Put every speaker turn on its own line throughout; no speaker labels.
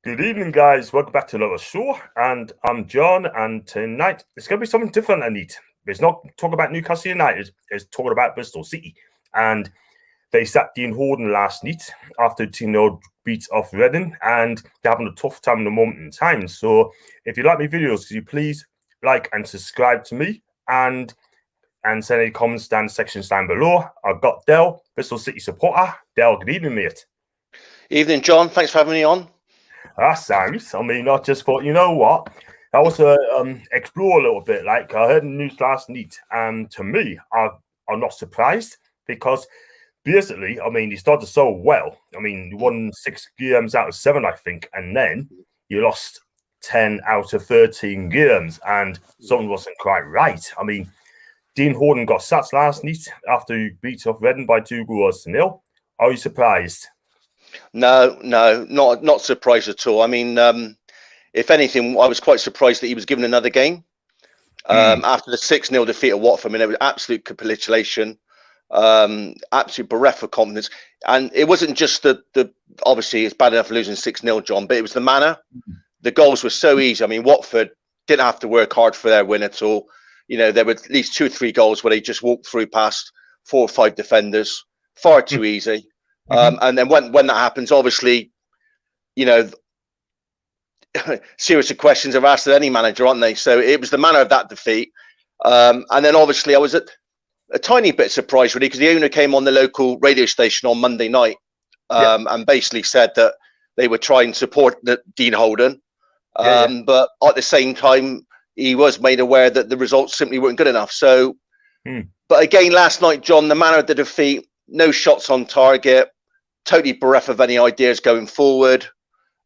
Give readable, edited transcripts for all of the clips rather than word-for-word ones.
Good evening, guys. Welcome back to another show. And I'm John. And tonight it's going to be something different, I need. It's not talking about Newcastle United, it's talking about Bristol City. And they sacked Dean Holden last night after a 2-0 beat off Reading. And they're having a tough time in the moment in time. So if you like my videos, could you please like and subscribe to me and send any comments down the sections down below. I've got Dell, Bristol City supporter. Dell, good evening, mate.
Evening, John. Thanks for having me on.
That sounds. I mean, I just thought, you know what? I was explore a little bit. Like I heard the news last night, and to me, I'm not surprised because basically, I mean, he started so well. I mean, you won 6 games out of 7, I think, and then you lost 10 out of 13 games, and something wasn't quite right. I mean, Dean Holden got sacked last night after he beat off Reading by 2-0. Are you surprised?
No, not surprised at all. I mean, if anything, I was quite surprised that he was given another game after the 6-0 defeat at Watford. I mean, it was absolute capitulation, absolute bereft of confidence. And it wasn't just the obviously it's bad enough losing 6-0, John, but it was the manner. The goals were so easy. I mean, Watford didn't have to work hard for their win at all. You know, there were at least 2 or 3 goals where they just walked through past 4 or 5 defenders, far too easy. And then when that happens, obviously, you know, serious questions are asked of any manager, aren't they? So it was the manner of that defeat. And then obviously I was a tiny bit surprised, really, because the owner came on the local radio station on Monday night and basically said that they were trying to support Dean Holden. But at the same time, he was made aware that the results simply weren't good enough. So, but again, last night, John, the manner of the defeat, no shots on target, totally bereft of any ideas going forward.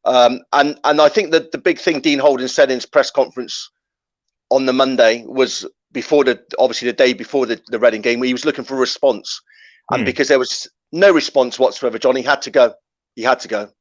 And I think that the big thing Dean Holden said in his press conference on the Monday was obviously the day before the Reading game, where he was looking for a response. And because there was no response whatsoever, John, he had to go. He had to go.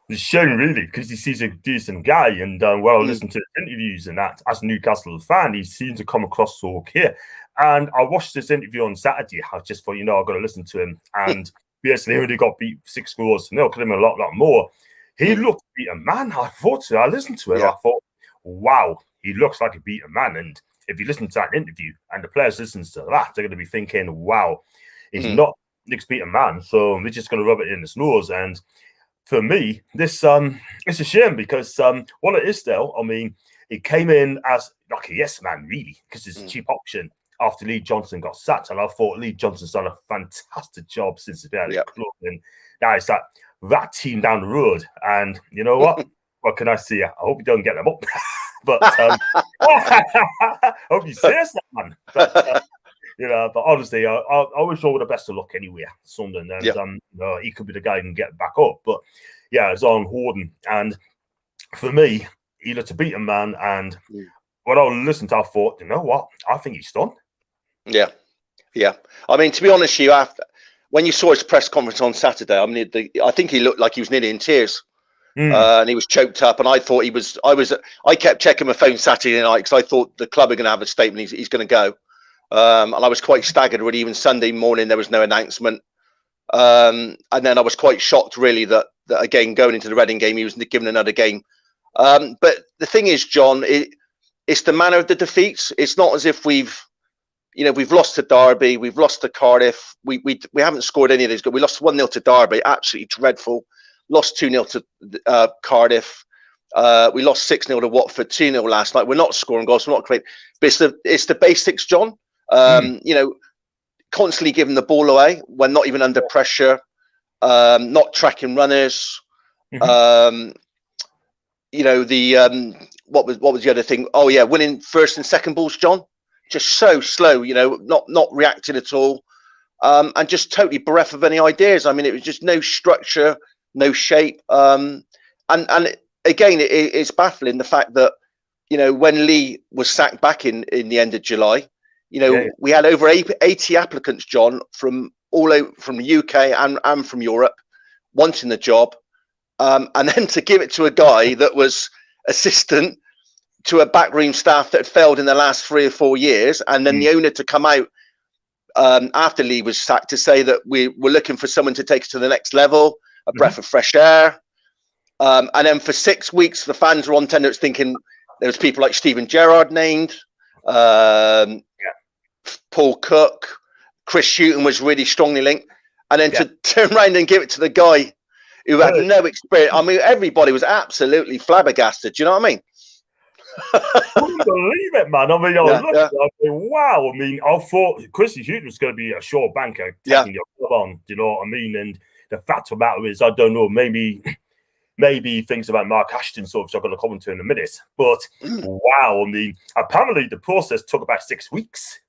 It's a shame, really, because he seems a decent guy. And when I listened to his interviews and that, as a Newcastle fan, he seems to come across so okay. And I watched this interview on Saturday. I just thought, I've got to listen to him. And basically, when he got beat 6-0, could have been a lot more. He looked a beaten man. I thought so. I listened to him. I thought, wow, he looks like a beaten man. And if you listen to that interview and the players listen to that, they're going to be thinking, wow, he's not Nick's beaten man. So we're just going to rub it in his nose. And for me, this it's a shame because what it is still, I mean, it came in as like a yes man, really, because it's a cheap option after Lee Johnson got sacked. And I thought Lee Johnson's done a fantastic job since he's been at the club. And now it's that team down the road. And you know what? What can I say? I hope you don't get them up. But I hope you serious that, man. But, but honestly, I wish all the best of luck anyway, Sunderland. And he could be the guy who can get back up. But yeah, it's on Holden. And for me, he looked a beaten man. And when I listened to, I thought, you know what? I think he's done.
Yeah. I mean, to be honest with you, when you saw his press conference on Saturday, I mean, I think he looked like he was nearly in tears. And he was choked up. And I thought I kept checking my phone Saturday night because I thought the club are going to have a statement. He's going to go. And I was quite staggered, really. Even Sunday morning, there was no announcement. And then I was quite shocked, really, that again, going into the Reading game, he was given another game. But the thing is, John, it's the manner of the defeats. It's not as if we've lost to Derby, we've lost to Cardiff. We haven't scored any of these. We lost 1-0 to Derby, absolutely dreadful. Lost 2-0 to Cardiff. We lost 6-0 to Watford, 2-0 last night. We're not scoring goals. We're not great. But it's the basics, John. Constantly giving the ball away when not even under pressure. Not tracking runners. What was the other thing? Oh yeah, winning first and second balls, John. Just so slow, not reacting at all, and just totally bereft of any ideas. I mean, it was just no structure, no shape, and again, it's baffling the fact that when Lee was sacked back in the end of July, we had over 80 applicants, John, from all over, from the UK and from Europe, wanting the job, and then to give it to a guy that was assistant to a backroom staff that had failed in the last 3 or 4 years, and then the owner to come out after Lee was sacked to say that we were looking for someone to take us to the next level, a breath of fresh air. And then for 6 weeks, the fans were on tenterhooks thinking there was people like Steven Gerrard named, Paul Cook, Chris Hughton was really strongly linked. And then to turn around and give it to the guy who had no experience. I mean, everybody was absolutely flabbergasted. Do you know what I mean?
Couldn't believe it, man. I mean, wow. I mean, I thought Chris Hughton was going to be a sure banker taking your club on. Do you know what I mean? And the fact of the matter is, I don't know, maybe things about Mark Ashton, sort of, which I'm going to comment to in a minute. But wow, I mean, apparently the process took about 6 weeks.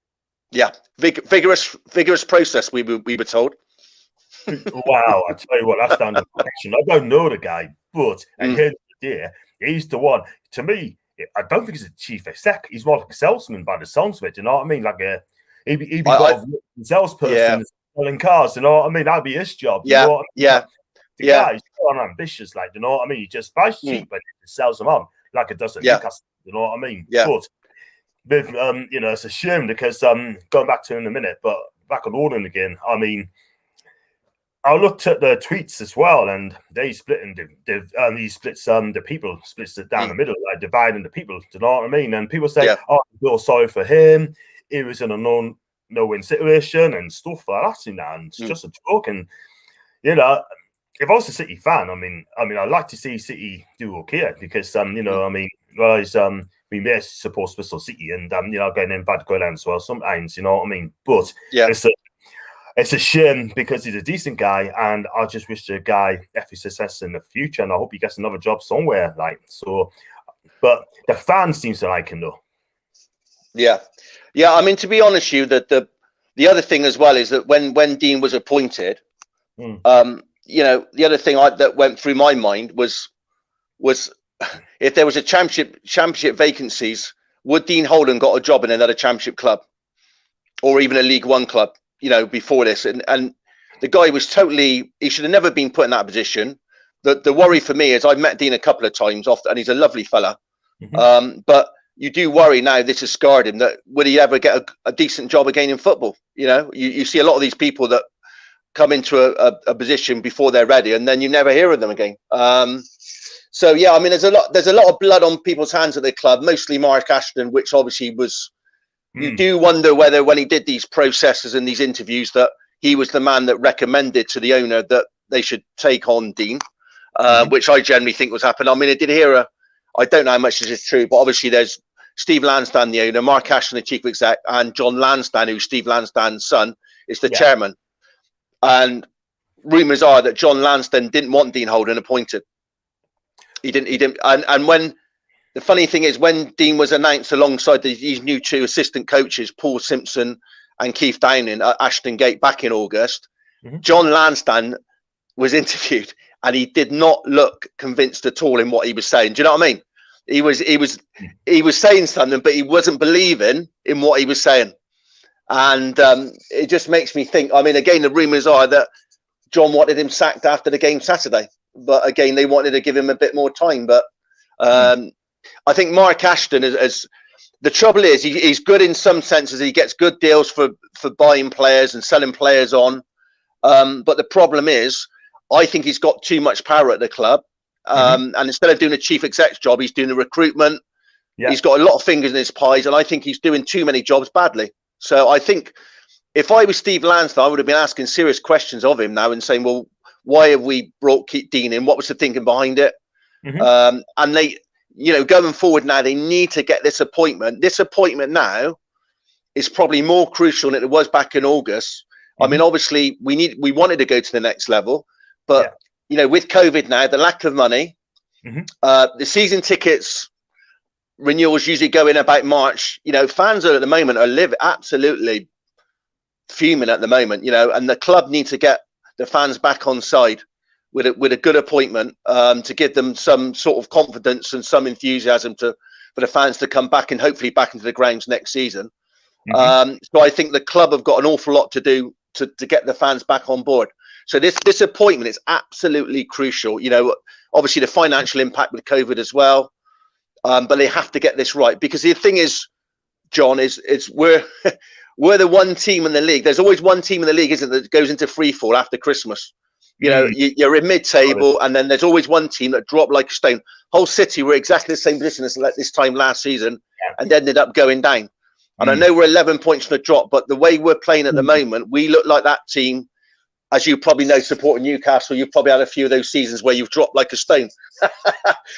Yeah,
vigorous process. We were told.
Wow, I tell you what, that's down to perfection. I don't know the guy, but at the end of the day, he's the one. To me, I don't think he's a chief exec. He's more like a salesman by the sounds of it. You know what I mean? Like he'd be a salesperson selling cars. You know what I mean? That'd be his job.
Yeah,
you know what I mean? The guy's so ambitious, like, you know what I mean? He just buys cheap and sells them on like it does at Newcastle. You know what I mean?
Yeah.
But with it's a shame because going back to him in a minute, but back on Holden again. I mean, I looked at the tweets as well, and they split he splits the people, splits it down the middle, like dividing the people. Do you know what I mean? And people say, "Oh, I feel sorry for him. He was in a no-win situation and stuff like that." And it's just a joke. And if I was a City fan, I mean, I'd like to see City do okay because we may support Bristol City and getting in bad going as well sometimes. You know what I mean? But it's a shame because he's a decent guy, and I just wish the guy every success in the future, and I hope he gets another job somewhere. But the fans seems to like him though.
Yeah. I mean, to be honest, the other thing as well is that when Dean was appointed, the other thing that went through my mind was if there was a championship vacancies, would Dean Holden got a job in another championship club or even a League One club? Before this, and the guy was he should have never been put in that position. The worry for me is I've met Dean a couple of times and he's a lovely fella. But you do worry now this has scarred him, that would he ever get a decent job again in football? You see a lot of these people that come into a position before they're ready and then you never hear of them again. So yeah, I mean, there's a lot of blood on people's hands at the club, mostly Mark Ashton, which obviously was. You do wonder whether when he did these processes and these interviews that he was the man that recommended to the owner that they should take on Dean, which I generally think was happening. I mean, I did hear I don't know how much this is true, but obviously there's Steve Lansdowne, the owner, Mark Ashton, the chief exec, and John Lansdowne, who's Steve Lansdowne's son, is the chairman. And rumours are that John Lansdowne didn't want Dean Holden appointed. He didn't. And when the funny thing is, when Dean was announced alongside these new two assistant coaches, Paul Simpson and Keith Downing at Ashton Gate back in August, John Lansdowne was interviewed and he did not look convinced at all in what he was saying. Do you know what I mean? He was saying something, but he wasn't believing in what he was saying. And it just makes me think, I mean, again, the rumours are that John wanted him sacked after the game Saturday. But again, they wanted to give him a bit more time. But I think Mark Ashton is the trouble is he's good in some senses. He gets good deals for buying players and selling players on. But the problem is, I think he's got too much power at the club. And instead of doing a chief exec's job, he's doing the recruitment. Yeah. He's got a lot of fingers in his pies, and I think he's doing too many jobs badly. So I think if I was Steve Lansdowne, I would have been asking serious questions of him now and saying, well, why have we brought Dean in? What was the thinking behind it? And they, going forward now, they need to get this appointment. This appointment now is probably more crucial than it was back in August. I mean, obviously, we wanted to go to the next level, but with COVID now, the lack of money, the season tickets renewals usually go in about March. Fans are at the moment absolutely fuming at the moment. And the club needs to get the fans back on side with a good appointment to give them some sort of confidence and some enthusiasm for the fans to come back and hopefully back into the grounds next season. So I think the club have got an awful lot to do to get the fans back on board. So this appointment is absolutely crucial. Obviously the financial impact with COVID as well, but they have to get this right, because the thing is, John, is we're the one team in the league. There's always one team in the league, isn't it, that goes into free fall after Christmas. You know, you're in mid-table, and then there's always one team that dropped like a stone. Hull City were exactly the same position as this time last season, and ended up going down. And I know we're 11 points from the drop, but the way we're playing at the moment, we look like that team. As you probably know, supporting Newcastle, you've probably had a few of those seasons where you've dropped like a stone.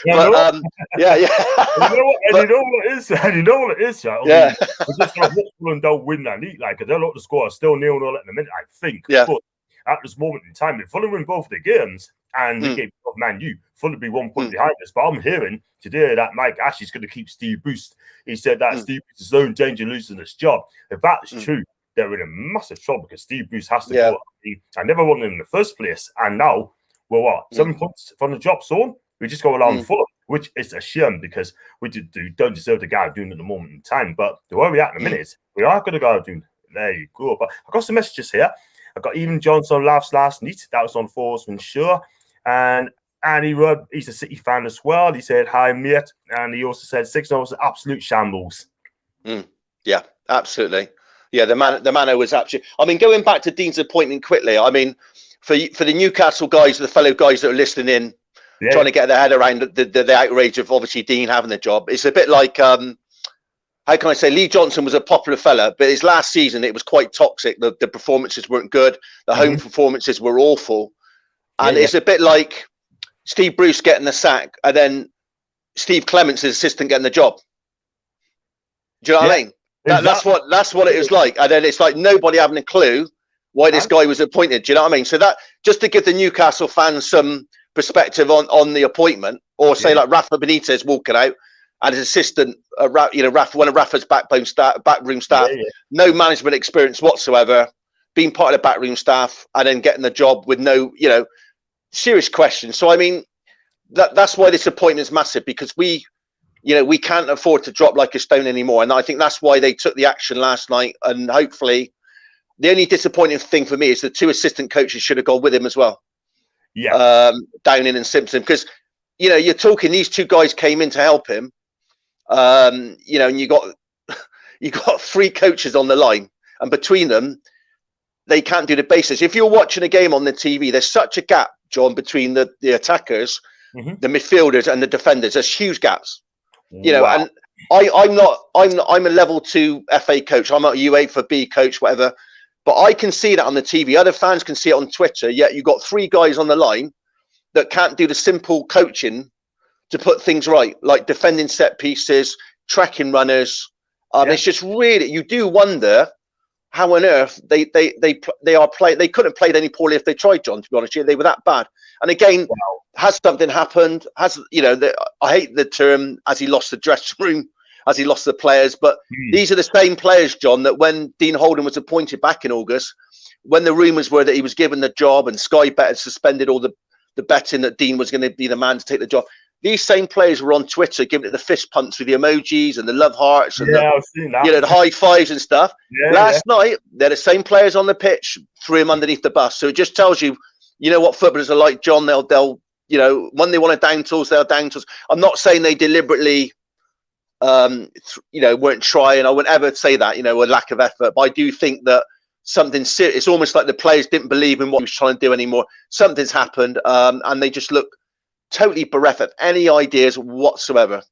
Yeah.
And
you know what it is, right?
Yeah.
We're just going to and don't win that league, like, because they're not the score still 0-0 at the minute, I think.
Yeah.
But at this moment in time, if Fulham win both the games and the game of Man U, Fulham be 1 point behind us. But I'm hearing today that Mike Ashley's going to keep Steve Bruce. He said that Steve Bruce is so in danger of losing his job. If that's true, they're in a massive trouble because Steve Bruce has to go. I never wanted him in the first place. And now, we're what? 7 points from the drop zone? We just go along Fulham, which is a shame because we don't deserve the guy doing it at the moment in time. But the way we're at in a minute, we are going to go doing. There you go. But I've got some messages here. I got even Johnson laughs last night. That was on Forsman Sure. And Andy Rudd, he's a City fan as well. He said, hi, mate. And he also said 6-0 was an absolute shambles.
Yeah, absolutely. Yeah, the manner was absolutely. I mean, going back to Dean's appointment quickly, I mean, for the Newcastle guys, the fellow guys that are listening in, trying to get their head around the outrage of obviously Dean having the job, it's a bit like, how can I say, Lee Johnson was a popular fella, but his last season, it was quite toxic. The performances weren't good. The home performances were awful. And it's a bit like Steve Bruce getting the sack and then Steve Clements' assistant getting the job. Do you know what I mean? That's what it was like. And then it's like nobody having a clue why this guy was appointed. Do you know what I mean? So that just to give the Newcastle fans some perspective on the appointment, or say like Rafa Benitez walking out and his assistant, Rafa, one of Rafa's backroom staff, no management experience whatsoever, being part of the backroom staff, and then getting the job with no, serious questions. So I mean, that's why this appointment is massive, because we can't afford to drop like a stone anymore. And I think that's why they took the action last night. And hopefully, the only disappointing thing for me is the two assistant coaches should have gone with him as well. Yeah. Downing and Simpson, because, you're talking, these two guys came in to help him. And you got 3 coaches on the line, and between them, they can't do the basics. If you're watching a game on the TV, there's such a gap, John, between the attackers, the midfielders, and the defenders. There's huge gaps. And I'm a level 2 FA coach. I'm a U8 for B coach, whatever. But I can see that on the TV. Other fans can see it on Twitter. Yet you've got 3 guys on the line that can't do the simple coaching to put things right, like defending set pieces, tracking runners. It's just really, you do wonder how on earth they couldn't have played any poorly if they tried, John, to be honest with you. They were that bad. And again, has something happened? I hate the term, as he lost the dressing room, as he lost the players, but these are the same players, John, that when Dean Holden was appointed back in August, when the rumours were that he was given the job and Sky Bet had suspended all the betting that Dean was going to be the man to take the job, these same players were on Twitter giving it the fist pumps with the emojis and the love hearts and
I've seen that.
The high fives and stuff. Last night, they're the same players on the pitch, threw him underneath the bus. So it just tells you, what footballers are like, John. They'll when they want to down tools, they'll down tools. I'm not saying they deliberately, weren't trying. I wouldn't ever say that, a lack of effort. But I do think that something serious. It's almost like the players didn't believe in what he was trying to do anymore. Something's happened, and they just look totally bereft of any ideas whatsoever.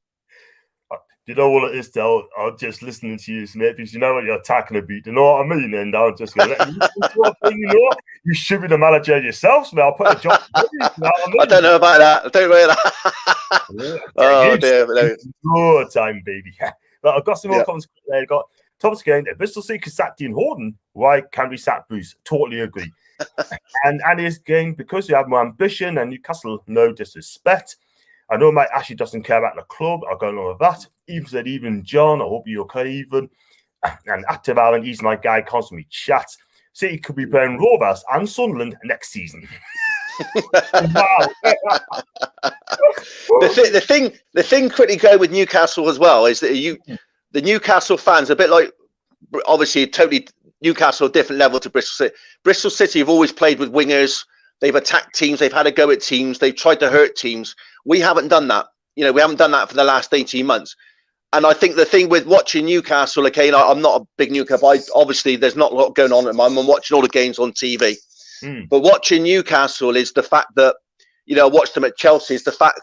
You know what it is, though? I'm just listening to you, mate, because you know what you're talking about. You know what I mean? And I'm just going to let you listen to what you should be the manager yourself, mate. I'll put a job for you. You know what I mean?
I don't know about that. I don't know that. Oh, dear.
No time, baby. But I've got some more comments there. I've got Thomas again. Bristol City can sack Dean Holden. Why can't we sack Bruce? Totally agree. And Andy's game, because you have more ambition and Newcastle, no disrespect. I know Mike Ashley doesn't care about the club. I don't know that. Even John, I hope you're okay, even. And Active Alan, he's my guy, constantly chats. City could be playing Rovers and Sunderland next season. Wow.
The thing quickly going with Newcastle as well is that the Newcastle fans, a bit like, obviously, totally Newcastle, different level to Bristol City. Bristol City have always played with wingers. They've attacked teams. They've had a go at teams. They've tried to hurt teams. We haven't done that. We haven't done that for the last 18 months. And I think the thing with watching Newcastle, okay, I'm not a big Newcastle. Obviously, there's not a lot going on at the moment. I'm watching all the games on TV. But watching Newcastle is the fact that, you know, watch them at Chelsea is the fact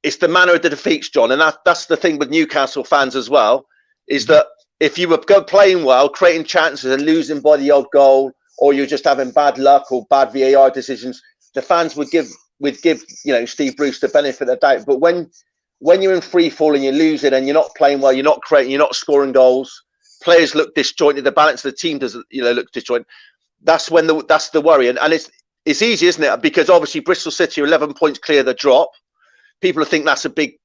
it's the manner of the defeats, John. And that's the thing with Newcastle fans as well, is that if you were playing well, creating chances and losing by the odd goal, or you're just having bad luck or bad VAR decisions, the fans would give you know, Steve Bruce the benefit of the doubt. But when you're in free fall and you're losing and you're not playing well, you're not creating, you're not scoring goals, players look disjointed, the balance of the team doesn't, you know, look disjointed. That's when that's the worry. And it's easy, isn't it? Because obviously Bristol City are 11 points clear of the drop. People think that's a big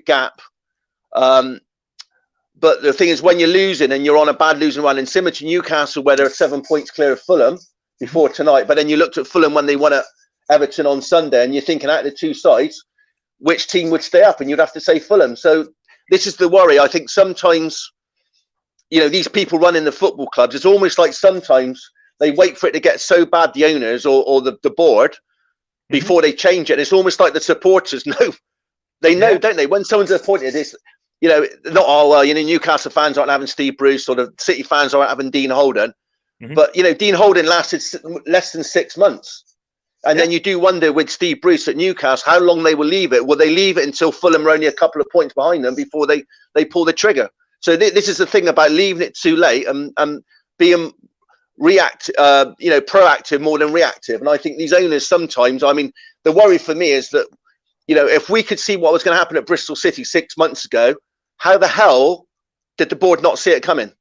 gap. But the thing is, when you're losing and you're on a bad losing run, and similar to Newcastle, where they're 7 points clear of Fulham before tonight, but then you looked at Fulham when they won at Everton on Sunday, and you're thinking out of the two sides, which team would stay up? And you'd have to say Fulham. So this is the worry. I think sometimes, you know, these people running the football clubs, it's almost like sometimes they wait for it to get so bad, the owners or the board, before they change it. It's almost like the supporters know. They know, don't they? When someone's appointed, it's, you know, not all, well, you know, Newcastle fans aren't having Steve Bruce, or the City fans aren't having Dean Holden. But, you know, Dean Holden lasted less than 6 months. And then you do wonder with Steve Bruce at Newcastle, how long they will leave it. Will they leave it until Fulham are only a couple of points behind them before they pull the trigger? So this is the thing about leaving it too late and being proactive more than reactive. And I think these owners sometimes, I mean, the worry for me is that, you know, if we could see what was going to happen at Bristol City 6 months ago, how the hell did the board not see it coming?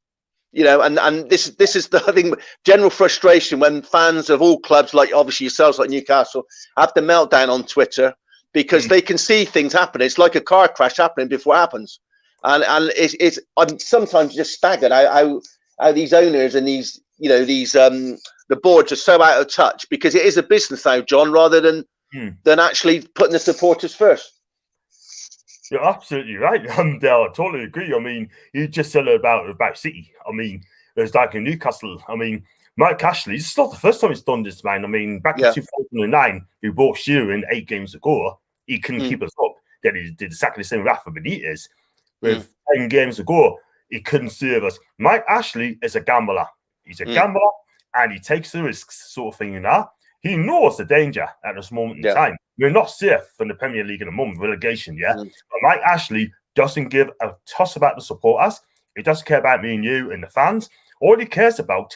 You know, and this is the thing, general frustration when fans of all clubs, like obviously yourselves, like Newcastle, have the meltdown on Twitter because they can see things happen. It's like a car crash happening before it happens. And I'm sometimes just staggered how these owners and these, you know, the boards are so out of touch, because it is a business now, John, rather than actually putting the supporters first.
You're absolutely right, and I totally agree. I mean, you just said about City. I mean, there's like in Newcastle. I mean, Mike Ashley, it's not the first time he's done this, man. I mean, back in 2009, he brought Shearer 8 games ago. He couldn't keep us up. Then he did exactly the same with Rafa Benitez. With 10 games ago, he couldn't save us. Mike Ashley is a gambler. He's a gambler, and he takes the risks, sort of thing, you know. He knows the danger at this moment in time. We're not safe in the Premier League in a moment, relegation, But Mike Ashley doesn't give a toss about the supporters. He doesn't care about me and you and the fans. All he cares about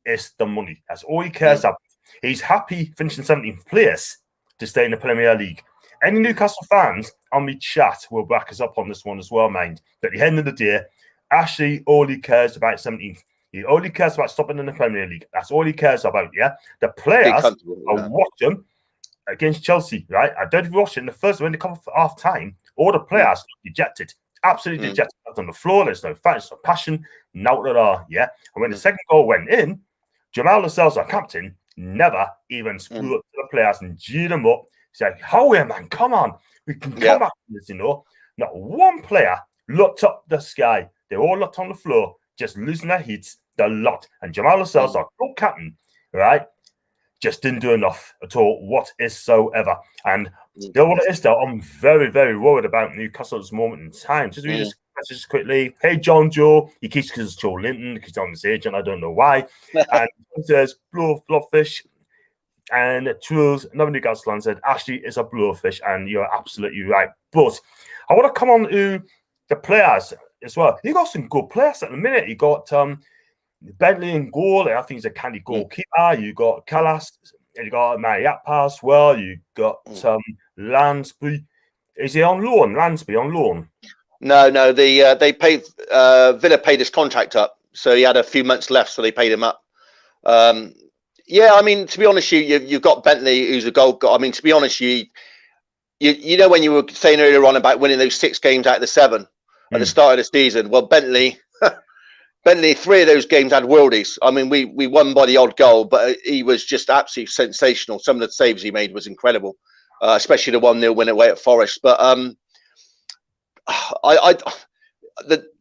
is the money. That's all he cares about. He's happy finishing 17th place to stay in the Premier League. Any Newcastle fans on me chat will back us up on this one as well, mind. But at the end of the day, Ashley only cares about 17th. He only cares about stopping in the Premier League. That's all he cares about, The players are watching against Chelsea, right? I don't even watch it in the first when they come off half time. All the players are dejected, absolutely dejected. On the floor, there's no fight, there's no passion, not at all, And when the second goal went in, Jamal Lascelles, our captain, never even flew up to the players and geared them up. He's like, "Howie, man, come on, we can come back from this, you know." Not one player looked up the sky. They all looked on the floor, just losing their heats. The lot. And Jamal Lascelles, our club captain, right, just didn't do enough at all whatsoever. And you know what it is, though? I'm very, very worried about Newcastle at this moment in time. Just read this message quickly. Hey, John Joe. He keeps because Joe Linton, because he's on this agent. I don't know why. And he says, blowfish. And Truls, another Newcastle said, Ashley is a blowfish. And you're absolutely right. But I want to come on to the players as well. You got some good players at the minute. You got Bentley in goal. I think he's a candy goalkeeper. You got Callas. You got Mariappa as well. You got Lansbury. Is he on loan? Lansbury on loan?
No. They paid. Villa paid his contract up, so he had a few months left, so they paid him up. I mean, to be honest, you've got Bentley, who's a goal. I mean, to be honest, you know when you were saying earlier on about winning those 6 games out of the 7 at the start of the season. Well, Bentley, 3 of those games had worldies. I mean, we won by the odd goal, but he was just absolutely sensational. Some of the saves he made was incredible, especially the 1-0 win away at Forest. But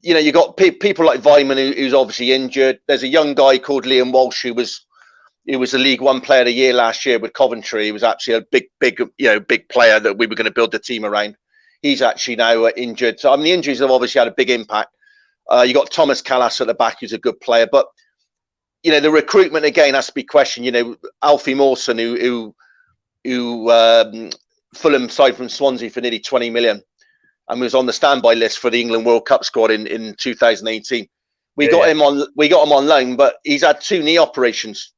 you got people like Vyman who's obviously injured. There's a young guy called Liam Walsh who was the League One Player of the Year last year with Coventry. He was actually a big player that we were going to build the team around. He's actually now injured. So I mean, the injuries have obviously had a big impact. You got Thomas Callas at the back, who's a good player. But you know, the recruitment again has to be questioned. You know, Alfie Mawson, who Fulham signed from Swansea for nearly 20 million, and was on the standby list for the England World Cup squad in 2018. We got him on loan, but he's had 2 knee operations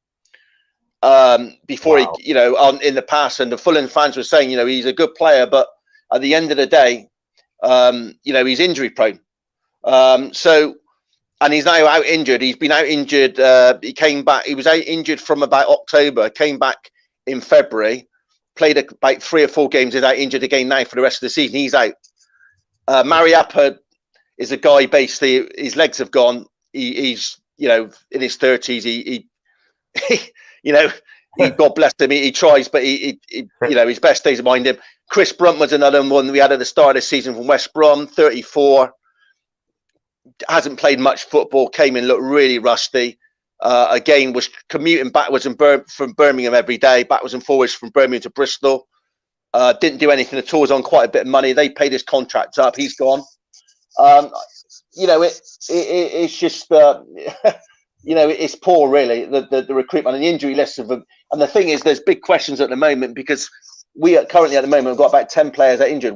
before he, you know, in the past. And the Fulham fans were saying, you know, he's a good player, but at the end of the day, you know, he's injury prone. And he's now out injured. He's been out injured. He came back. He was out injured from about October. Came back in February. Played about 3 or 4 games. Is out injured again now for the rest of the season. He's out. Mariappa is a guy. Basically, his legs have gone. He's, you know, in his 30s. He you know, God bless him. He tries, but he you know, his best days are behind him. Chris Brunt was another one we had at the start of the season from West Brom. 34. Hasn't played much football, came in, looked really rusty. Again, was commuting backwards from Birmingham every day, backwards and forwards from Birmingham to Bristol. Didn't do anything at all, was on quite a bit of money. They paid his contract up, he's gone. You know, it's just, you know, it's poor, really, the recruitment and the injury list of them. And the thing is, there's big questions at the moment because we are currently at the moment, we've got about 10 players that are injured.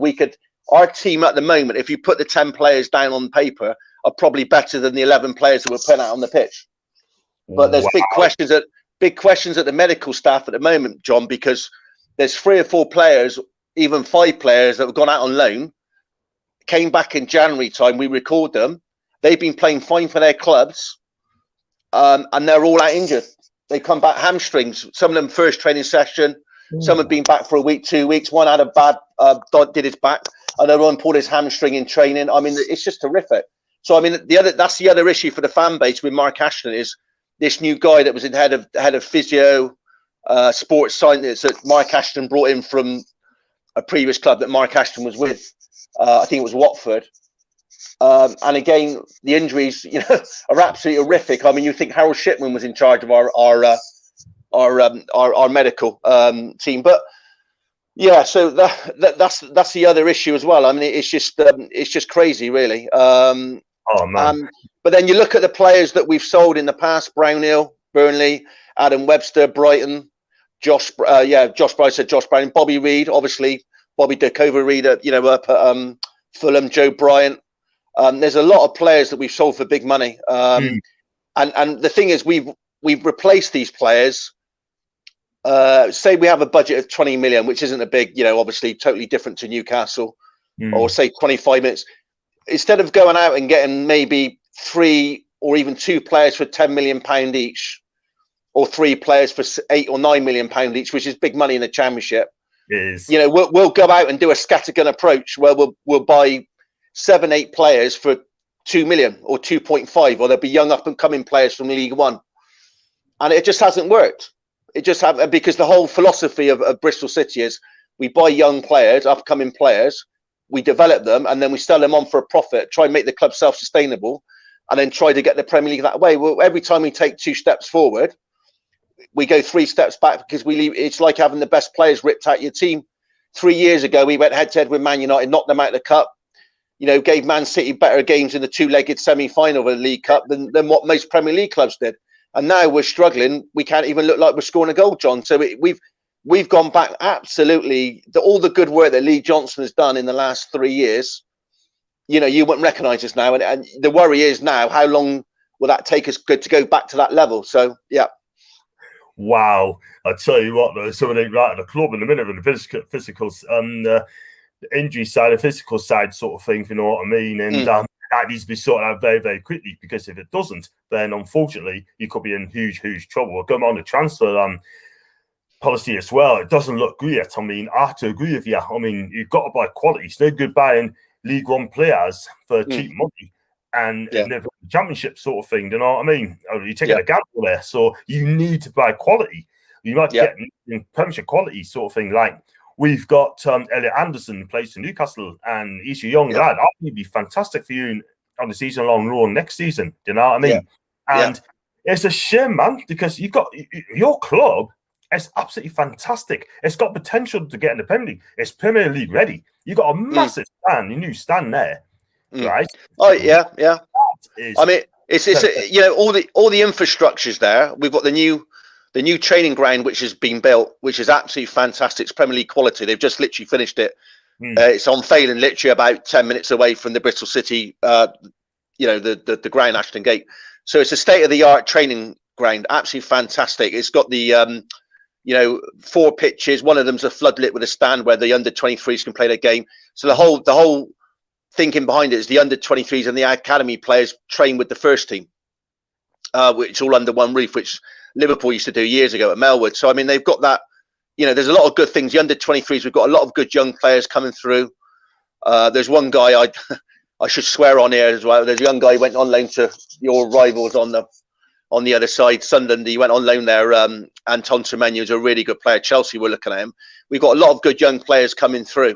Our team at the moment, if you put the 10 players down on paper, are probably better than the 11 players that were put out on the pitch. But there's big questions at the medical staff at the moment, John, because there's 3 or 4 players, even 5 players that have gone out on loan, came back in January time. We record them. They've been playing fine for their clubs, and they're all out injured. They come back hamstrings. Some of them first training session. Some have been back for a week, 2 weeks. One had a bad, did his back. Another one pulled his hamstring in training. I mean, it's just horrific. So, I mean, that's the other issue for the fan base with Mark Ashton is this new guy that was in head of physio, sports science that Mark Ashton brought in from a previous club that Mark Ashton was with. I think it was Watford. And again, the injuries, you know, are absolutely horrific. I mean, you think Harold Shipman was in charge of our medical team, but yeah, so that's the other issue as well. I mean, it's just crazy, really.
Oh man!
But then you look at the players that we've sold in the past: Brownhill, Burnley, Adam Webster, Brighton, Josh Bryce, Josh Brown, Bobby Reid, obviously Bobby Dirkova Reid, you know, up at Fulham, Joe Bryant. There's a lot of players that we've sold for big money, and the thing is, we've replaced these players. Say we have a budget of 20 million, which isn't a big, you know, obviously totally different to Newcastle, or say 25 minutes. Instead of going out and getting maybe 3 or even 2 players for £10 million each, or 3 players for £8 or £9 million each, which is big money in the Championship.
It is.
You know, we'll go out and do a scattergun approach where we'll buy 7, 8 players for 2 million or 2.5, or there'll be young up and coming players from League One, and it just hasn't worked. It just happened because the whole philosophy of Bristol City is we buy young players, upcoming players, we develop them, and then we sell them on for a profit, try and make the club self-sustainable, and then try to get the Premier League that way. Well, every time we take 2 steps forward, we go 3 steps back because we leave. It's like having the best players ripped out your team. 3 years ago, we went head-to-head with Man United, knocked them out of the cup, you know, gave Man City better games in the 2-legged semi-final of the League Cup than what most Premier League clubs did. And now we're struggling. We can't even look like we're scoring a goal, John. So we've gone back absolutely. All the good work that Lee Johnson has done in the last 3 years, you know, you wouldn't recognise us now. And the worry is now, how long will that take us to go back to that level? So, yeah.
Wow. I tell you what, there's something right at the club in a minute, and the physical, the injury side, the physical side sort of thing, if you know what I mean. And that needs to be sorted out very, very quickly, because if it doesn't, then unfortunately you could be in huge, huge trouble. We're going on the transfer policy as well. It doesn't look great. I mean, I have to agree with you. I mean, you've got to buy quality. It's no good buying League One players for cheap money and never the Championship sort of thing. Do you know what I mean? You're taking a gamble there. So you need to buy quality. You might get in Premiership quality sort of thing. Like, we've got Elliot Anderson plays for Newcastle, and he's a young lad. I think he'd be fantastic for you on the season-long loan next season. Do you know what I mean? And it's a shame, man, because you've got your club. It's absolutely fantastic. It's got potential to get in the Premier League. It's Premier League ready. You've got a massive stand, a new stand there, right?
Oh, yeah. I mean, It's you know, all the infrastructure's there. We've got the new training ground which has been built, which is absolutely fantastic. It's Premier League quality. They've just literally finished it. It's on Phelan, literally about 10 minutes away from the Bristol City, you know, the ground, Ashton Gate. So it's a state-of-the-art training ground, absolutely fantastic. It's got the you know, 4 pitches. One of them's a floodlit with a stand where the under-23s can play their game. So the whole thinking behind it is the under-23s and the academy players train with the first team, which all under one roof, which Liverpool used to do years ago at Melwood. So I mean, they've got that. You know, there's a lot of good things. The under-23s, we've got a lot of good young players coming through. There's one guy I should swear on here as well. There's a young guy who went on loan to your rivals on the other side, Sunderland. He went on loan there. Anton Semenyo is a really good player. Chelsea were looking at him. We've got a lot of good young players coming through.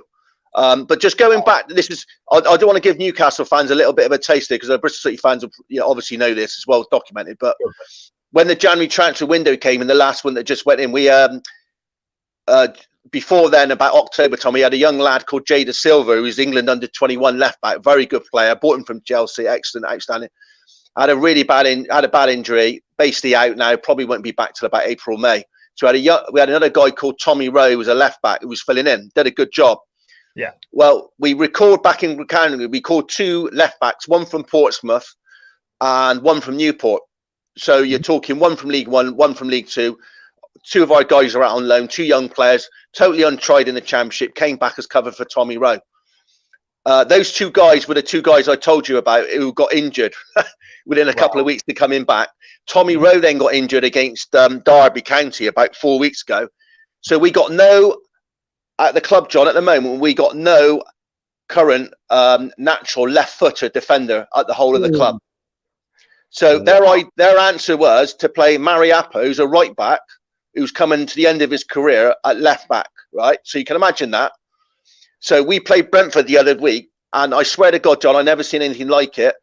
But just going back, I do want to give Newcastle fans a little bit of a taste here, because the Bristol City fans obviously know this as well, documented. But when the January transfer window came, and the last one that just went in, we before then, about October time, we had a young lad called Jay Da Silva, who's England under-21 left back, very good player. Bought him from Chelsea, excellent, outstanding. Had a really bad injury, basically out now. Probably won't be back till about April, May. So we had another guy called Tommy Rowe, who was a left back, who was filling in, did a good job.
Yeah.
Well, we record back in Canada. We called 2 left backs, one from Portsmouth and one from Newport. So you're talking one from League One, one from League Two. 2 of our guys are out on loan, 2 young players, totally untried in the Championship, came back as cover for Tommy Rowe. Those 2 guys were the 2 guys I told you about who got injured within a couple of weeks to coming back. Tommy Rowe then got injured against Derby County about 4 weeks ago. So we got at the club, John, at the moment, we got no current natural left-footer defender at the whole of the club. So their answer was to play Mariappa, who's a right back, who's coming to the end of his career at left back, right? So you can imagine that. So we played Brentford the other week, and I swear to God, John, I've never seen anything like it.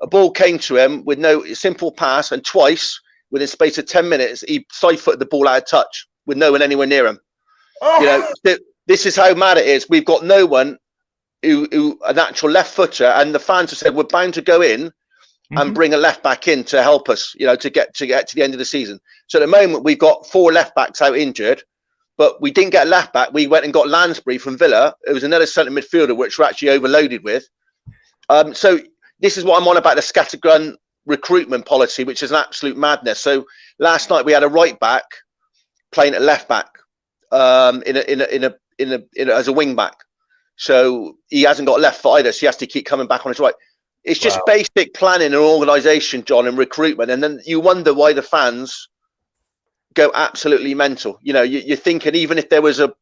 A ball came to him with no simple pass, and twice, within a space of 10 minutes, he side-footed the ball out of touch with no one anywhere near him. Oh. You know, this is how mad it is. We've got no one who a natural left footer, and the fans have said we're bound to go in and bring a left back in to help us, you know, to get to the end of the season. So at the moment we've got 4 left backs out injured, but we didn't get a left back. We went and got Lansbury from Villa. It was another centre midfielder which we're actually overloaded with. So this is what I'm on about, the scattergun recruitment policy, which is an absolute madness. So last night we had a right back playing at left back as a wing back. So he hasn't got left foot either, so he has to keep coming back on his right. It's just basic planning and organisation, John, and recruitment. And then you wonder why the fans go absolutely mental. You know, you're thinking, even if there was a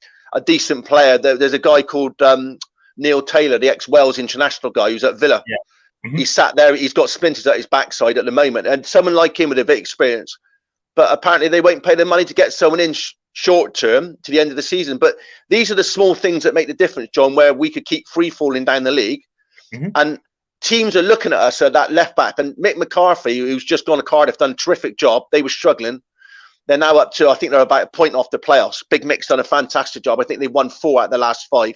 decent player, there's a guy called Neil Taylor, the ex-Wales international guy who's at Villa. Yeah. He sat there, he's got splinters at his backside at the moment. And someone like him with a bit of experience. But apparently they won't pay the money to get someone in short term to the end of the season. But these are the small things that make the difference, John, where we could keep free falling down the league. And teams are looking at us at that left back. And Mick McCarthy, who's just gone to Cardiff, done a terrific job. They were struggling. They're now up to, I think they're about a point off the playoffs. Big Mick's done a fantastic job. I think they've won 4 out of the last 5.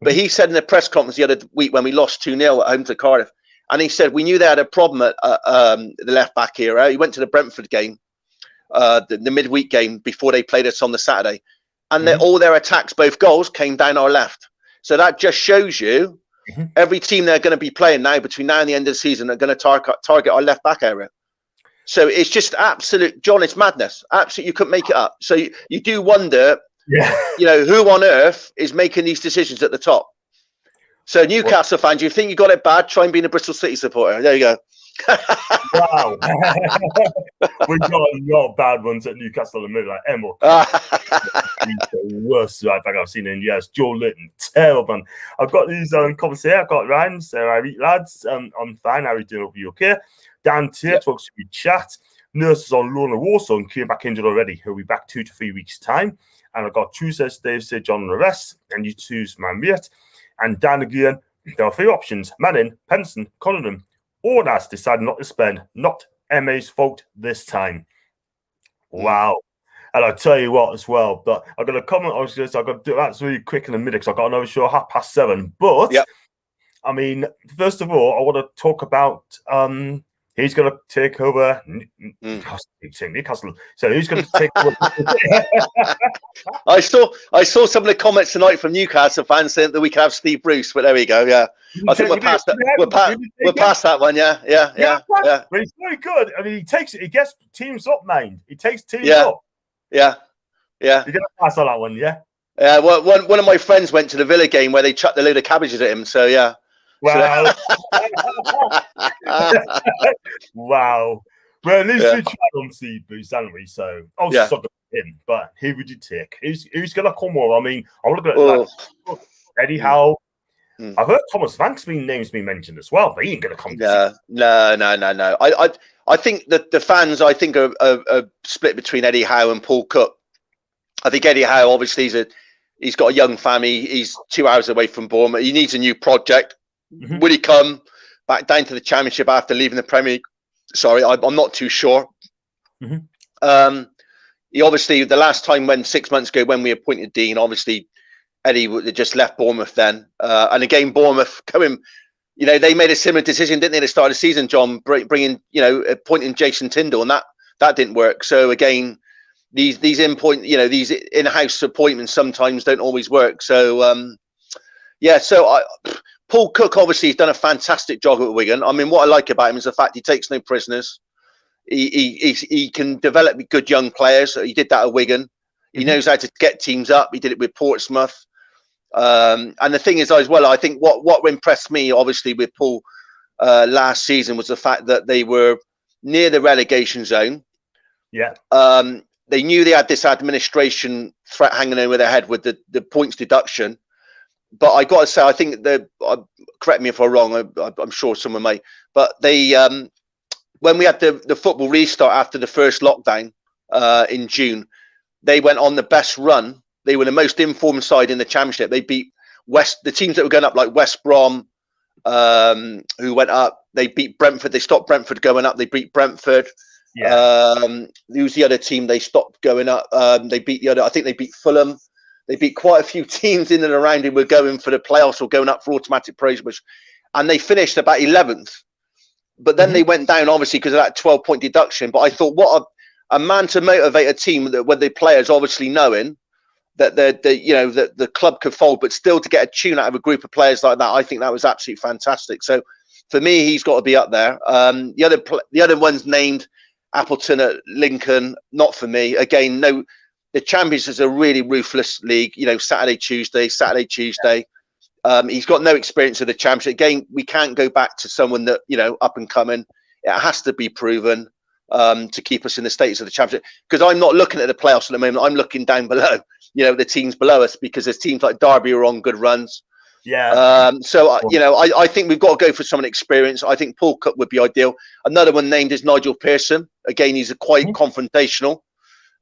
But he said in a press conference the other week when we lost 2-0 at home to Cardiff, and he said, we knew they had a problem at the left back era. He went to the Brentford game, the midweek game before they played us on the Saturday. And all their attacks, both goals, came down our left. So that just shows you every team they're going to be playing now between now and the end of the season are going to target our left back area. So it's just absolute, John, it's madness. Absolutely, you couldn't make it up. So you do wonder, you know, who on earth is making these decisions at the top? So Newcastle fans, you think you got it bad? Try and be a Bristol City supporter. There you go.
Wow. We've got a lot of bad ones at Newcastle in the middle, like Emil. The worst right back I've seen in years. Joe Litton, terrible man. I've got these comments here. I've got Ryan, I eat lads. I'm fine. How are you doing over you? Okay. Dan Tate talks to me chat. Nurses on loan at Warsaw and came back injured already. He'll be back 2 to 3 weeks' time. And I've got True says Dave said John on the rest, and you two's my mate. And Dan again, there are 3 options: Manning, Penson, Cunningham. All that's decided not to spend. Not MA's fault this time. Wow. And I'll tell you what as well, but I've got a comment. I've got to do that really quick in a minute because I've got another show 7:30. But I mean, first of all, I want to talk about Who's going to take over Newcastle? So who's going to take over?
I saw some of the comments tonight from Newcastle fans saying that we could have Steve Bruce, but there we go. Yeah, I think we're past that. We're past that one. Yeah.
But he's very good. I mean, he gets teams up, man. He takes teams up.
Yeah.
You're going to pass on that one, yeah?
Yeah. Well, one of my friends went to the Villa game where they chucked a load of cabbages at him. So yeah.
Wow. Wow. Well, at least we tried on Steve Bruce, haven't we? So obviously not him, but who would you take? Who's going to come over? I mean, I'm looking at Eddie Howe. I've heard Thomas Frank's name's been mentioned as well, but he ain't going to come.
No. I think that the fans, I think, are split between Eddie Howe and Paul Cook. I think Eddie Howe, obviously, he's got a young family. He's 2 hours away from Bournemouth. He needs a new project. Would he come back down to the Championship after leaving the Premier League? Sorry, I'm not too sure. He obviously, the last time 6 months ago when we appointed Dean, obviously Eddie had just left Bournemouth then. And again, Bournemouth coming, they made a similar decision, didn't they, at the start of the season, John, bringing, appointing Jason Tyndall, and that didn't work. So again, these these in-house appointments sometimes don't always work. So Paul Cook obviously has done a fantastic job at Wigan. I mean, what I like about him is the fact he takes no prisoners. He can develop good young players. He did that at Wigan. He knows how to get teams up. He did it with Portsmouth. And the thing is, as well, I think what impressed me, obviously, with Paul last season was the fact that they were near the relegation zone. Yeah. They knew they had this administration threat hanging over their head with the points deduction. But I got to say, I think correct me if I'm wrong. I'm sure someone may. But they, when we had the football restart after the first lockdown in June, they went on the best run. They were the most informed side in the Championship. They beat the teams that were going up, like West Brom, who went up. They beat Brentford. They stopped Brentford going up. They beat Brentford. Yeah. Who's the other team they stopped going up? They beat the other. I think they beat Fulham. They beat quite a few teams in and around who were going for the playoffs or going up for automatic promotion, and they finished about 11th. But then they went down, obviously, because of that 12-point deduction. But I thought, what a man to motivate a team with the players obviously knowing that the club could fold, but still to get a tune out of a group of players like that. I think that was absolutely fantastic. So for me, he's got to be up there. The other ones named Appleton at Lincoln, not for me. Again, no. The Champions is a really ruthless league. Saturday, Tuesday. He's got no experience of the Championship. Again, we can't go back to someone that up and coming. It has to be proven to keep us in the status of the Championship. Because I'm not looking at the playoffs at the moment. I'm looking down below. The teams below us, because there's teams like Derby who are on good runs. Yeah. I think we've got to go for someone experienced. I think Paul Cook would be ideal. Another one named is Nigel Pearson. Again, he's quite confrontational.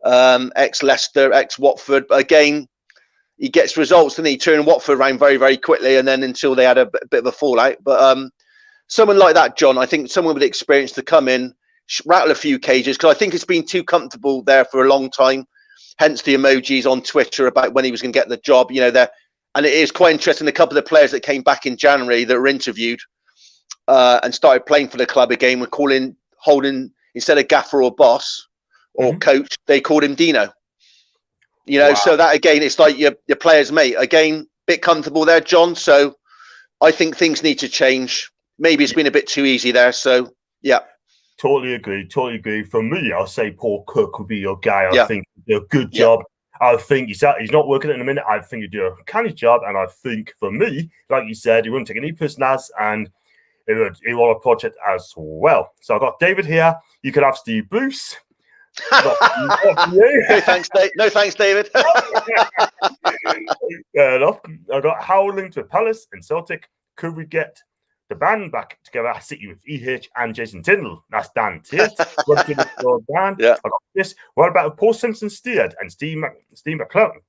Ex-Leicester, ex-Watford. But again, he gets results, and he turned Watford around very, very quickly, and then until they had a bit of a fallout. But someone like that, John, I think someone with experience to come in, rattle a few cages, because I think it's been too comfortable there for a long time. Hence the emojis on Twitter about when he was going to get the job. And it is quite interesting. A couple of the players that came back in January that were interviewed and started playing for the club again were calling Holden, instead of gaffer or boss or coach, they called him Dino. Wow. So that again, it's like your player's mate. Again, bit comfortable there, John. So I think things need to change. Maybe it's been a bit too easy there. So yeah.
Totally agree. For me, I'll say Paul Cook would be your guy. I think he'd do a good job. I think he's not working in a minute. I think he'd do a canny job. And I think for me, like you said, he wouldn't take any prisoners, and he would a project as well. So I've got David here. You could have Steve Bruce.
No thanks, David.
Fair enough. I've got Howling to Palace and Celtic. Could we get the band back together at City with EH and Jason Tyndall? That's Dan Tate. Dan.
Yeah.
I got this. What about Paul Simpson Steered and Steve McClellan?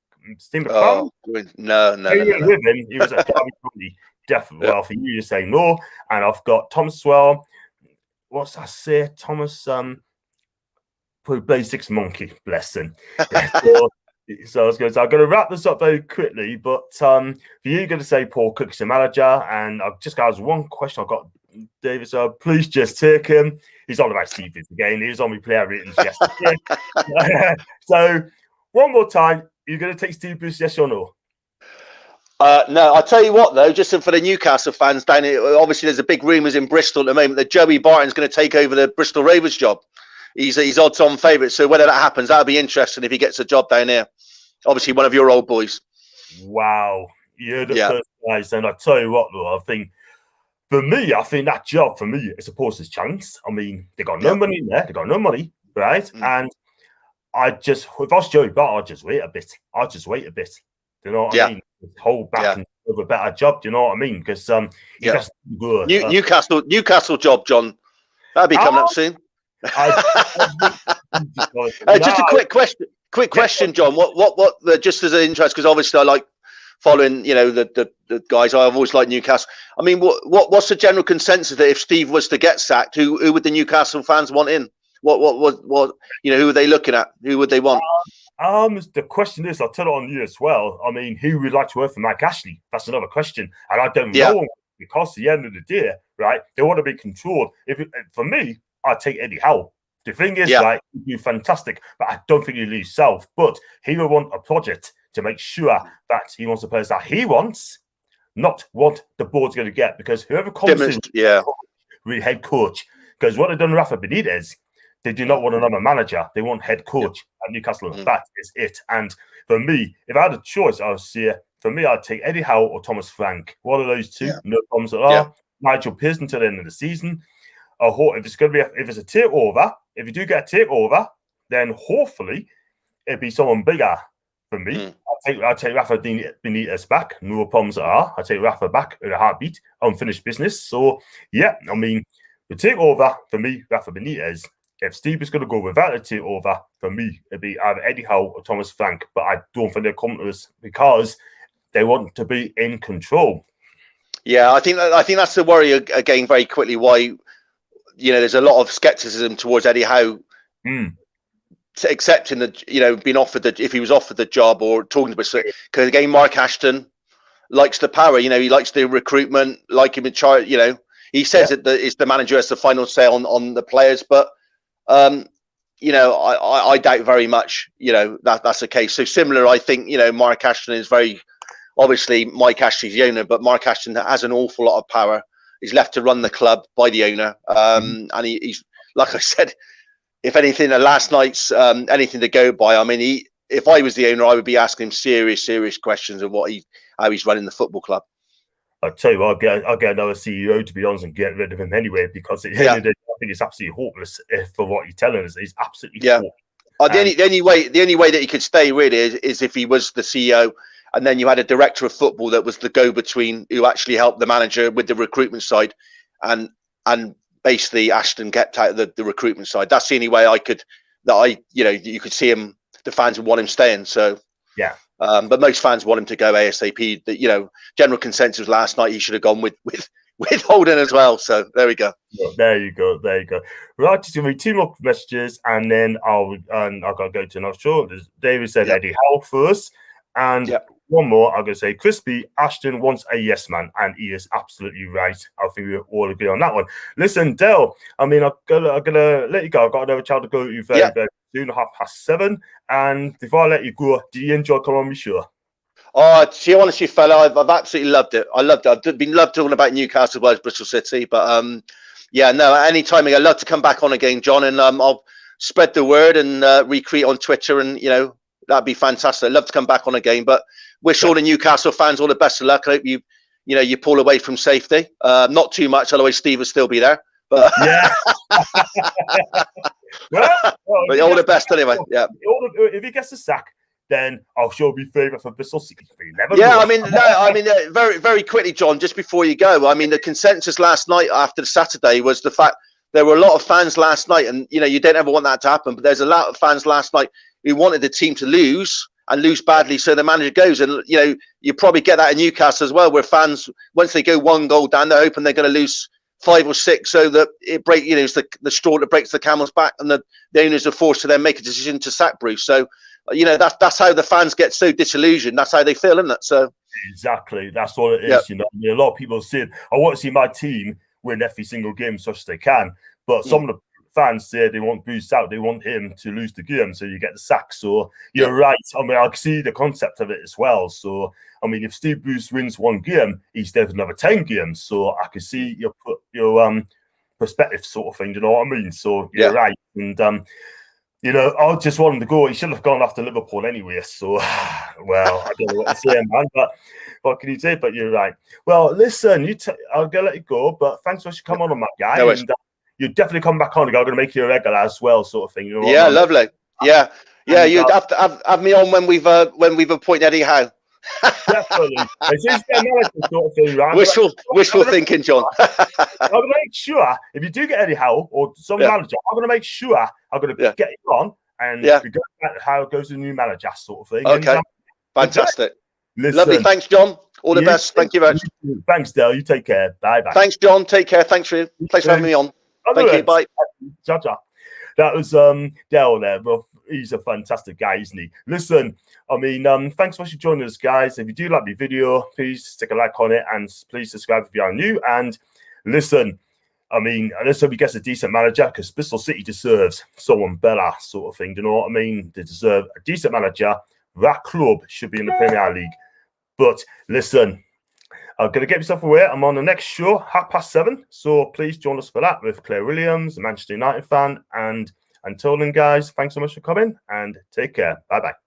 No.
With him, he was at Derby County. Definitely. Well, for you to say no. And I've got Thomas Swell. What's that say? Thomas Basics Monkey, bless him. So I was going to say, I'm going to wrap this up very quickly, but for you, you're going to say Paul Cook's the manager, and I've just got one question. I've got David, so please just take him. He's on about Steve again. He was on my player ratings yesterday. So, one more time, you're going to take Steve Bruce, yes or no?
No, I'll tell you what, though, just for the Newcastle fans down here, obviously there's a big rumours in Bristol at the moment that Joey Barton's going to take over the Bristol Rovers job. He's odds-on favourite, so whether that happens, that'll be interesting if he gets a job down here. Obviously, one of your old boys.
Wow. You're the first guys, and I tell you what, though, I think that job, for me, is a poster's chance. I mean, they got no money in there. They got no money, right? And if I was Joey Barton, I'd just wait a bit. Do you know what I mean? Hold back and have a better job. Do you know what I mean? Because good.
Newcastle job, John. That'll be coming up soon. Just a quick question, John. What? Just as an interest, because obviously I like following, the guys. I've always liked Newcastle. I mean, what's the general consensus that if Steve was to get sacked, who would the Newcastle fans want in? What? Who are they looking at? Who would they want?
The question is, I'll tell it on you as well. I mean, who would like to work for Mike Ashley? That's another question, and I don't know, because at the end of the day, right, they want to be controlled. For me, I'd take Eddie Howe. The thing is, like, he'd be fantastic, but I don't think he'd leave South. But he would want a project to make sure that he wants the players that he wants, not what the board's going to get. Because whoever comes in with head coach, because what they've done with Rafa Benitez, they do not want another manager. They want head coach at Newcastle. That is it. And for me, if I had a choice, I would say, for me, I'd take Eddie Howe or Thomas Frank. One of those two, no problems at all. Nigel Pearson till the end of the season. If it's a takeover, if you do get a takeover, then hopefully it'd be someone bigger for me. I'll take Rafa Benitez back, no problems at all. I'll take Rafa back in a heartbeat, unfinished business. So I mean, the takeover for me, Rafa Benitez. If Steve is going to go without a takeover, for me, it'd be either Eddie Howe or Thomas Frank. But I don't think they'll come to us because they want to be in control. Yeah, I think that's the worry again. Very quickly, why there's a lot of skepticism towards Eddie Howe accepting the being offered if he was offered the job or talking to Bristol. Because again, Mark Ashton likes the power. He likes the recruitment, like him in charge. He says that it's the manager has the final say on the players, but. I doubt very much, that's the case. So similar, I think, Mark Ashton is very, obviously Mike Ashley's the owner, but Mark Ashton has an awful lot of power. He's left to run the club by the owner. And he's, like I said, if anything, last night's anything to go by. I mean, if I was the owner, I would be asking him serious questions of how he's running the football club. I'll tell you what, I'll get another CEO, to be honest, and get rid of him anyway, because at the end of the day, I think it's absolutely hopeless for what you're telling us. He's absolutely hopeless. The only way that he could stay really is if he was the CEO, and then you had a director of football that was the go-between who actually helped the manager with the recruitment side, and basically Ashton kept out of the recruitment side. That's the only way you could see him. The fans would want him staying. So but most fans want him to go ASAP. General consensus last night he should have gone with Holden as well. So there we go. There you go. Right, just give me 2 more messages, and then I've got to go to another show. David said Eddie Howe first, and one more. I'm going to say Crispy Ashton wants a yes man, and he is absolutely right. I think we all agree on that one. Listen, Del. I mean, I'm gonna let you go. I've got another child to go to very soon, 7:30. And before I let you go, do you enjoy coming on my show? Oh, to be honest, you fella, I've absolutely loved it. I loved it. I've been loved talking about Newcastle versus Bristol City, but anytime I'd love to come back on again, John, and I'll spread the word and recreate on Twitter, and that'd be fantastic. I'd love to come back on again, but wish all the Newcastle fans all the best of luck. I hope you pull away from safety, not too much, otherwise Steve will still be there. But but all the best anyway. Yeah. If he gets the sack, then I'll sure be favourite for Bristol City. Very, very quickly, John, just before you go, I mean, the consensus last night after the Saturday was the fact there were a lot of fans last night, and you don't ever want that to happen, but there's a lot of fans last night who wanted the team to lose and lose badly, so the manager goes. And you probably get that in Newcastle as well, where fans, once they go 1 goal down, they're hoping they're going to lose 5 or 6, so that it it's the straw that breaks the camel's back, and the owners are forced to then make a decision to sack Bruce. So that's how the fans get so disillusioned. That's how they feel, isn't it? So exactly, that's what it is. A lot of people said, I want to see my team win every single game as much as they can. But some of the fans say they want Bruce out. They want him to lose the game, so you get the sack. So you're right. I mean, I can see the concept of it as well. So, I mean, if Steve Bruce wins one game, he's there for another 10 games. So I can see your perspective sort of thing. You know what I mean? So you're right. And you know, I just want him to go. He should have gone after Liverpool anyway. So, well, I don't know what to say, man. But what can you say? But you're right. Well, listen, I'll let you go. But thanks for coming on, my guy.
No,
and you definitely come back on. I'm going to make you a regular as well, sort of thing. You know
yeah, lovely. Yeah, you'd have to have me on when we've appointed Eddie Howe.
Definitely. It's American sort of thing, right?
Wishful thinking, John.
I'm going to make sure, if you do get Eddie Howe or some manager, I'm going to make sure I'm going to get you on and we go back how it goes to the new manager sort of thing.
Okay,
and,
fantastic.
Listen,
lovely. Thanks, John. All the best. Thank you very much.
Thanks, Dale. You take care. Bye-bye.
Thanks, John. Take care. Thanks for having me on. Thank you. Bye.
Ciao. That was Dale there, but he's a fantastic guy, isn't he? Listen, I mean, thanks so much for joining us, guys. If you do like the video, please stick a like on it and please subscribe if you are new. And listen, I mean, let's hope he gets a decent manager because Bristol City deserves someone better, sort of thing. Do you know what I mean? They deserve a decent manager. That club should be in the Premier League. But listen, I'm going to get myself away. I'm on the next show, 7:30. So please join us for that with Claire Williams, a Manchester United fan. And until then, guys, thanks so much for coming and take care. Bye-bye.